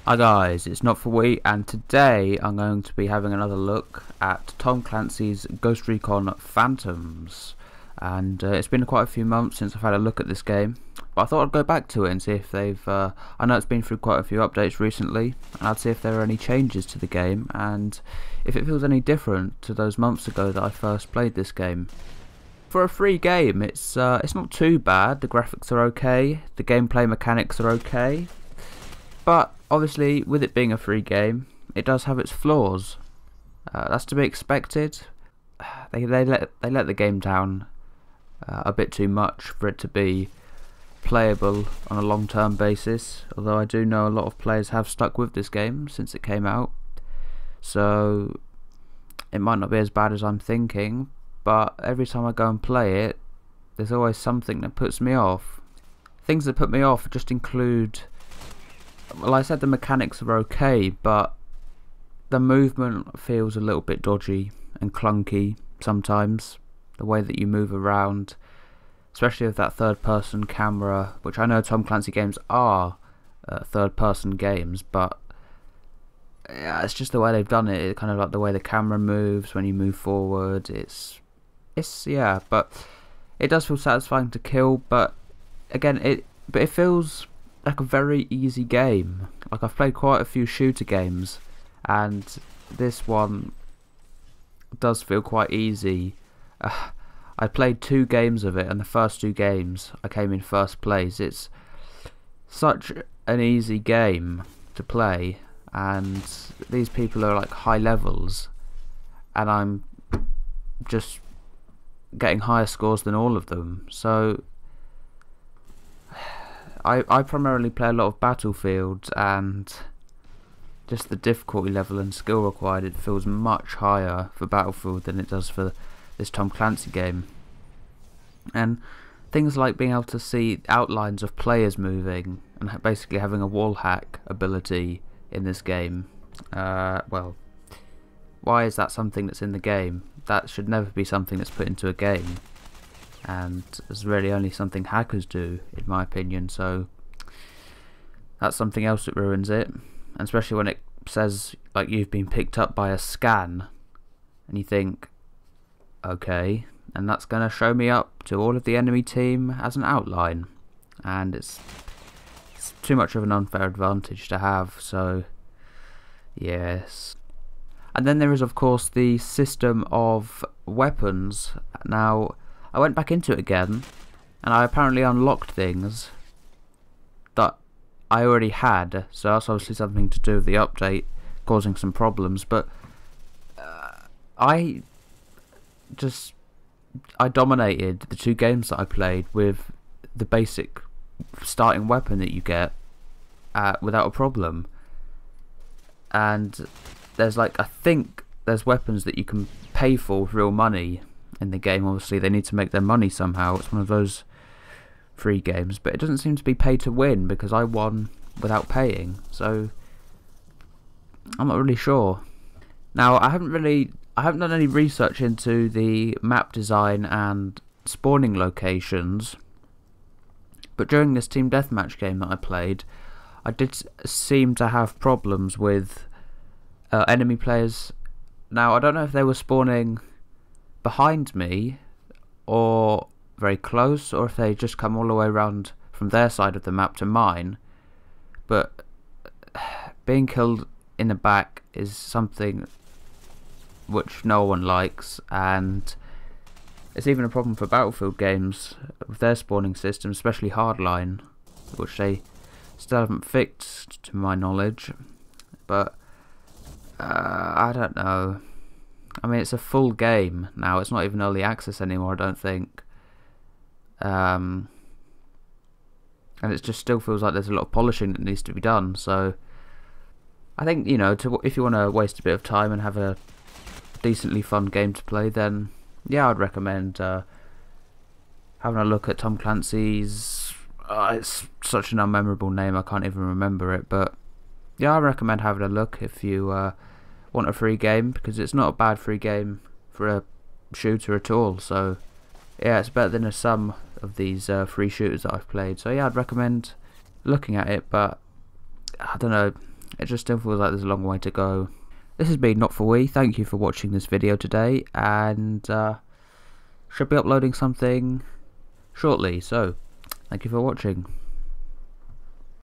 Hi guys, it's Not For We, and today I'm going to be having another look at Tom Clancy's Ghost Recon Phantoms. And it's been quite a few months since I've had a look at this game, but I thought I'd go back to it and see if they've I know it's been through quite a few updates recently, and I'd see if there are any changes to the game and if it feels any different to those months ago that I first played this game. For a free game, it's not too bad. The graphics are okay, the gameplay mechanics are okay, but obviously, with it being a free game, it does have its flaws. That's to be expected. They let the game down a bit too much for it to be playable on a long-term basis. Although I do know a lot of players have stuck with this game since it came out, so it might not be as bad as I'm thinking. But every time I go and play it, there's always something that puts me off. Things that put me off just include, well, I said the mechanics are okay, but the movement feels a little bit dodgy and clunky sometimes. The way that you move around, especially with that third-person camera, which I know Tom Clancy games are third-person games, but yeah, it's just the way they've done it. It's kind of like the way the camera moves when you move forward. It's yeah, but it does feel satisfying to kill. But again, it feels like a very easy game. Like, I've played quite a few shooter games, and this one does feel quite easy. I played 2 games of it, and the first 2 games I came in first place. It's such an easy game to play, and these people are like high levels, and I'm just getting higher scores than all of them. So I primarily play a lot of Battlefield, and just the difficulty level and skill required, it feels much higher for Battlefield than it does for this Tom Clancy game. And things like being able to see outlines of players moving and basically having a wall hack ability in this game, well, why is that something that's in the game? That should never be something that's put into a game, and it's really only something hackers do, in my opinion. So that's something else that ruins it, and especially when it says like you've been picked up by a scan, and you think, okay, and that's going to show me up to all of the enemy team as an outline, and it's too much of an unfair advantage to have. So yes. And then there is, of course, the system of weapons. Now, I went back into it again, and I apparently unlocked things that I already had, so that's obviously something to do with the update causing some problems. But I dominated the 2 games that I played with the basic starting weapon that you get without a problem. And there's like, I think there's weapons that you can pay for with real money in the game. Obviously they need to make their money somehow. It's one of those free games, but it doesn't seem to be pay to win, because I won without paying, so I'm not really sure. Now, I haven't done any research into the map design and spawning locations, but during this team deathmatch game that I played, I did seem to have problems with enemy players. Now, I don't know if they were spawning behind me or very close, or if they just come all the way around from their side of the map to mine, but being killed in the back is something which no one likes, and it's even a problem for Battlefield games with their spawning system, especially Hardline, which they still haven't fixed to my knowledge. But I don't know. I mean, it's a full game now. It's not even early access anymore, I don't think. And it just still feels like there's a lot of polishing that needs to be done. So I think, you know, if you want to waste a bit of time and have a decently fun game to play, then yeah, I'd recommend having a look at Tom Clancy's. It's such an unmemorable name, I can't even remember it, but yeah, I recommend having a look if you want a free game, because it's not a bad free game for a shooter at all. So yeah, it's better than some of these free shooters that I've played. So yeah, I'd recommend looking at it, but I don't know, it just still feels like there's a long way to go. This has been Not For We. Thank you for watching this video today, and should be uploading something shortly, so thank you for watching.